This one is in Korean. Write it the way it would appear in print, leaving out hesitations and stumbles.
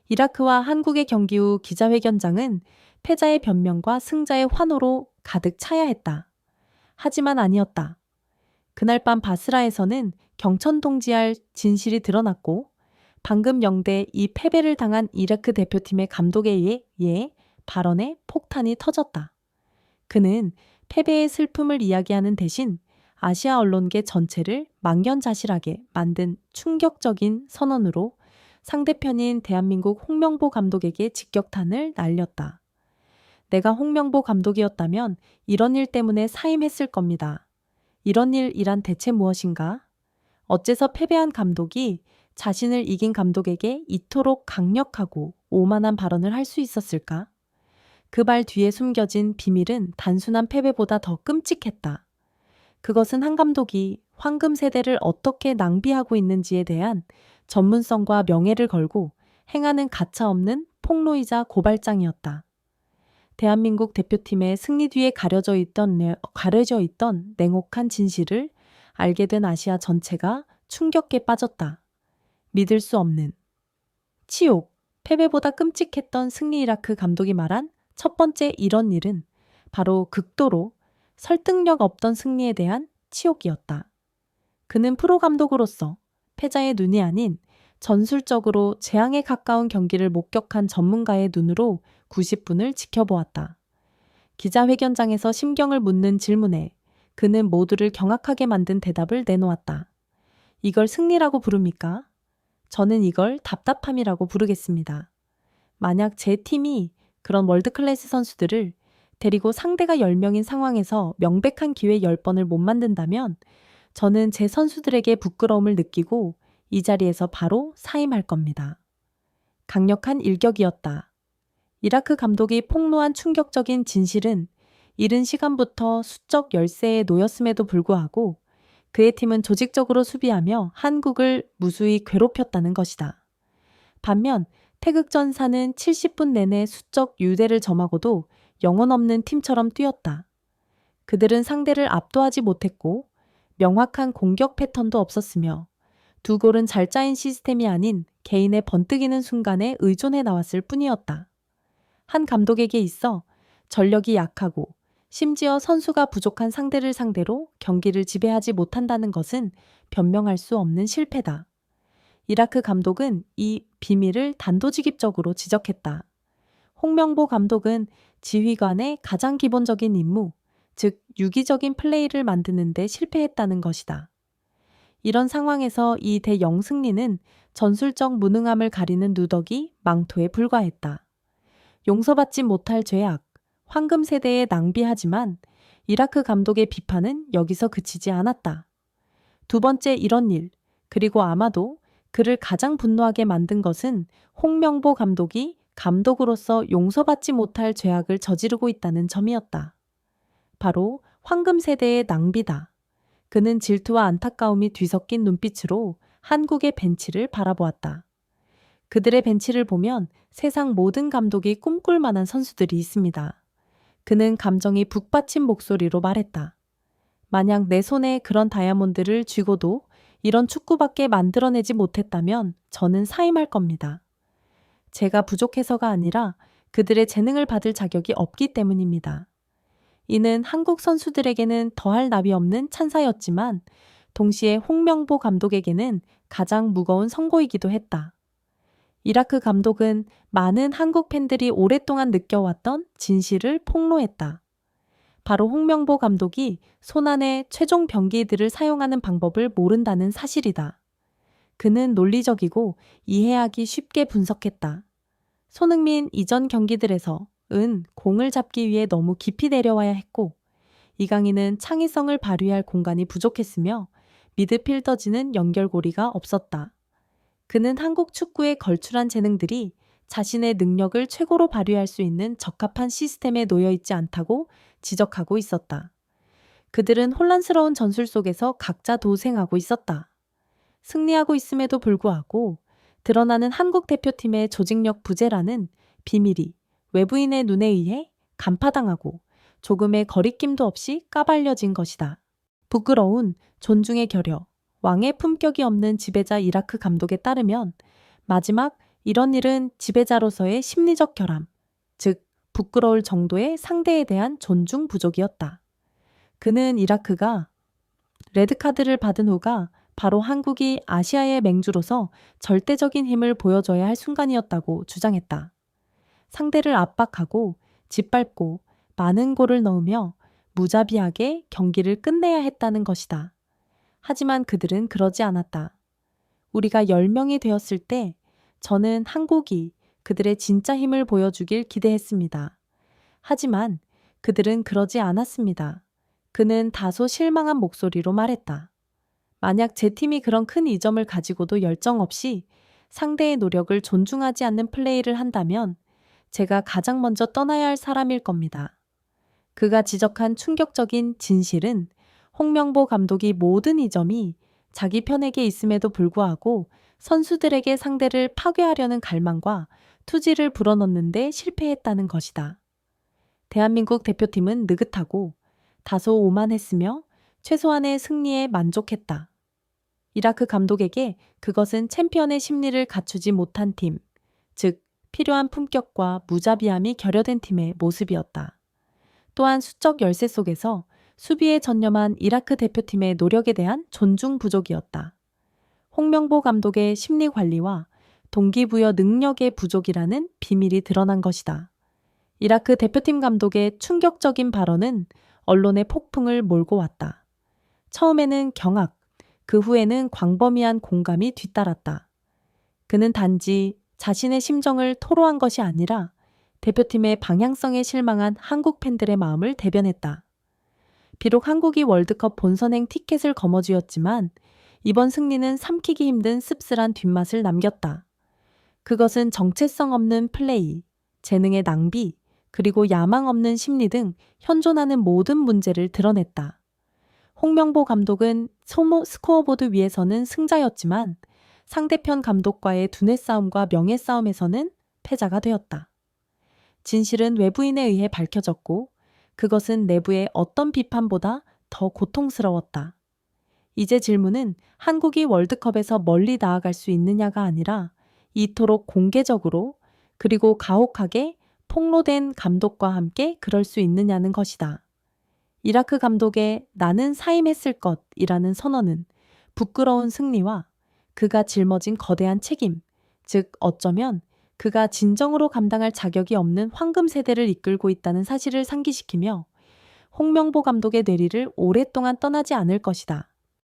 이라크와 한국의 경기 후 기자회견장은 패자의 변명과 승자의 환호로 가득 차야 했다. 하지만 아니었다. 그날 밤 바스라에서는 경천동지할 진실이 드러났고 방금 0대 2 패배를 당한 이라크 대표팀의 감독에 의해 발언에 폭탄이 터졌다. 그는 패배의 슬픔을 이야기하는 대신 아시아 언론계 전체를 망연자실하게 만든 충격적인 선언으로 상대편인 대한민국 홍명보 감독에게 직격탄을 날렸다. 내가 홍명보 감독이었다면 이런 일 때문에 사임했을 겁니다. 이런 일이란 대체 무엇인가? 어째서 패배한 감독이 자신을 이긴 감독에게 이토록 강력하고 오만한 발언을 할 수 있었을까? 그 말 뒤에 숨겨진 비밀은 단순한 패배보다 더 끔찍했다. 그것은 한 감독이 황금 세대를 어떻게 낭비하고 있는지에 대한 전문성과 명예를 걸고 행하는 가차없는 폭로이자 고발장이었다. 대한민국 대표팀의 승리 뒤에 가려져 있던 냉혹한 진실을 알게 된 아시아 전체가 충격에 빠졌다. 믿을 수 없는 치욕, 패배보다 끔찍했던 승리 이라크 감독이 말한 첫 번째 이런 일은 바로 극도로 설득력 없던 승리에 대한 치욕이었다. 그는 프로 감독으로서 패자의 눈이 아닌 전술적으로 재앙에 가까운 경기를 목격한 전문가의 눈으로 90분을 지켜보았다. 기자회견장에서 심경을 묻는 질문에 그는 모두를 경악하게 만든 대답을 내놓았다. 이걸 승리라고 부릅니까? 저는 이걸 답답함이라고 부르겠습니다. 만약 제 팀이 그런 월드클래스 선수들을 데리고 상대가 10명인 상황에서 명백한 기회 10번을 못 만든다면 저는 제 선수들에게 부끄러움을 느끼고 이 자리에서 바로 사임할 겁니다. 강력한 일격이었다. 이라크 감독이 폭로한 충격적인 진실은 이른 시간부터 수적 열세에 놓였음에도 불구하고 그의 팀은 조직적으로 수비하며 한국을 무수히 괴롭혔다는 것이다. 반면 태극전사는 70분 내내 수적 유대를 점하고도 영혼 없는 팀처럼 뛰었다. 그들은 상대를 압도하지 못했고 명확한 공격 패턴도 없었으며 두 골은 잘 짜인 시스템이 아닌 개인의 번뜩이는 순간에 의존해 나왔을 뿐이었다. 한 감독에게 있어 전력이 약하고 심지어 선수가 부족한 상대를 상대로 경기를 지배하지 못한다는 것은 변명할 수 없는 실패다. 이라크 감독은 이 비밀을 단도직입적으로 지적했다. 홍명보 감독은 지휘관의 가장 기본적인 임무, 즉 유기적인 플레이를 만드는 데 실패했다는 것이다. 이런 상황에서 이 대영승리는 전술적 무능함을 가리는 누더기 망토에 불과했다. 용서받지 못할 죄악, 황금 세대에 낭비하지만 이라크 감독의 비판은 여기서 그치지 않았다. 두 번째 이런 일, 그리고 아마도 그를 가장 분노하게 만든 것은 홍명보 감독이 감독으로서 용서받지 못할 죄악을 저지르고 있다는 점이었다. 바로 황금 세대의 낭비다. 그는 질투와 안타까움이 뒤섞인 눈빛으로 한국의 벤치를 바라보았다. 그들의 벤치를 보면 세상 모든 감독이 꿈꿀 만한 선수들이 있습니다. 그는 감정이 북받친 목소리로 말했다. 만약 내 손에 그런 다이아몬드를 쥐고도 이런 축구밖에 만들어내지 못했다면 저는 사임할 겁니다. 제가 부족해서가 아니라 그들의 재능을 받을 자격이 없기 때문입니다. 이는 한국 선수들에게는 더할 나위 없는 찬사였지만 동시에 홍명보 감독에게는 가장 무거운 선고이기도 했다. 이라크 감독은 많은 한국 팬들이 오랫동안 느껴왔던 진실을 폭로했다. 바로 홍명보 감독이 손안의 최종 병기들을 사용하는 방법을 모른다는 사실이다. 그는 논리적이고 이해하기 쉽게 분석했다. 손흥민 이전 경기들에서 공을 잡기 위해 너무 깊이 내려와야 했고 이강인은 창의성을 발휘할 공간이 부족했으며 미드필더진은 연결고리가 없었다. 그는 한국 축구의 걸출한 재능들이 자신의 능력을 최고로 발휘할 수 있는 적합한 시스템에 놓여 있지 않다고 지적하고 있었다. 그들은 혼란스러운 전술 속에서 각자 도생하고 있었다. 승리하고 있음에도 불구하고 드러나는 한국 대표팀의 조직력 부재라는 비밀이 외부인의 눈에 의해 간파당하고 조금의 거리낌도 없이 까발려진 것이다. 부끄러운 존중의 결여, 왕의 품격이 없는 지배자 이라크 감독에 따르면 마지막 이런 일은 지배자로서의 심리적 결함, 즉 부끄러울 정도의 상대에 대한 존중 부족이었다. 그는 이라크가 레드카드를 받은 후가 바로 한국이 아시아의 맹주로서 절대적인 힘을 보여줘야 할 순간이었다고 주장했다. 상대를 압박하고 짓밟고 많은 골을 넣으며 무자비하게 경기를 끝내야 했다는 것이다. 하지만 그들은 그러지 않았다. 우리가 10명이 되었을 때 저는 한국이 그들의 진짜 힘을 보여주길 기대했습니다. 하지만 그들은 그러지 않았습니다. 그는 다소 실망한 목소리로 말했다. 만약 제 팀이 그런 큰 이점을 가지고도 열정 없이 상대의 노력을 존중하지 않는 플레이를 한다면 제가 가장 먼저 떠나야 할 사람일 겁니다. 그가 지적한 충격적인 진실은 홍명보 감독이 모든 이점이 자기 편에게 있음에도 불구하고 선수들에게 상대를 파괴하려는 갈망과 투지를 불어넣는데 실패했다는 것이다. 대한민국 대표팀은 느긋하고 다소 오만했으며 최소한의 승리에 만족했다. 이라크 감독에게 그것은 챔피언의 심리를 갖추지 못한 팀, 즉 필요한 품격과 무자비함이 결여된 팀의 모습이었다. 또한 수적 열세 속에서 수비에 전념한 이라크 대표팀의 노력에 대한 존중 부족이었다. 홍명보 감독의 심리 관리와 동기부여 능력의 부족이라는 비밀이 드러난 것이다. 이라크 대표팀 감독의 충격적인 발언은 언론의 폭풍을 몰고 왔다. 처음에는 경악, 그 후에는 광범위한 공감이 뒤따랐다. 그는 단지 자신의 심정을 토로한 것이 아니라 대표팀의 방향성에 실망한 한국 팬들의 마음을 대변했다. 비록 한국이 월드컵 본선행 티켓을 거머쥐었지만 이번 승리는 삼키기 힘든 씁쓸한 뒷맛을 남겼다. 그것은 정체성 없는 플레이, 재능의 낭비, 그리고 야망 없는 심리 등 현존하는 모든 문제를 드러냈다. 홍명보 감독은 스코어보드 위에서는 승자였지만 상대편 감독과의 두뇌 싸움과 명예 싸움에서는 패자가 되었다. 진실은 외부인에 의해 밝혀졌고 그것은 내부의 어떤 비판보다 더 고통스러웠다. 이제 질문은 한국이 월드컵에서 멀리 나아갈 수 있느냐가 아니라 이토록 공개적으로 그리고 가혹하게 폭로된 감독과 함께 그럴 수 있느냐는 것이다. 이라크 감독의 나는 사임했을 것이라는 선언은 부끄러운 승리와 그가 짊어진 거대한 책임, 즉 어쩌면 그가 진정으로 감당할 자격이 없는 황금 세대를 이끌고 있다는 사실을 상기시키며 홍명보 감독의 뇌리를 오랫동안 떠나지 않을 것이다.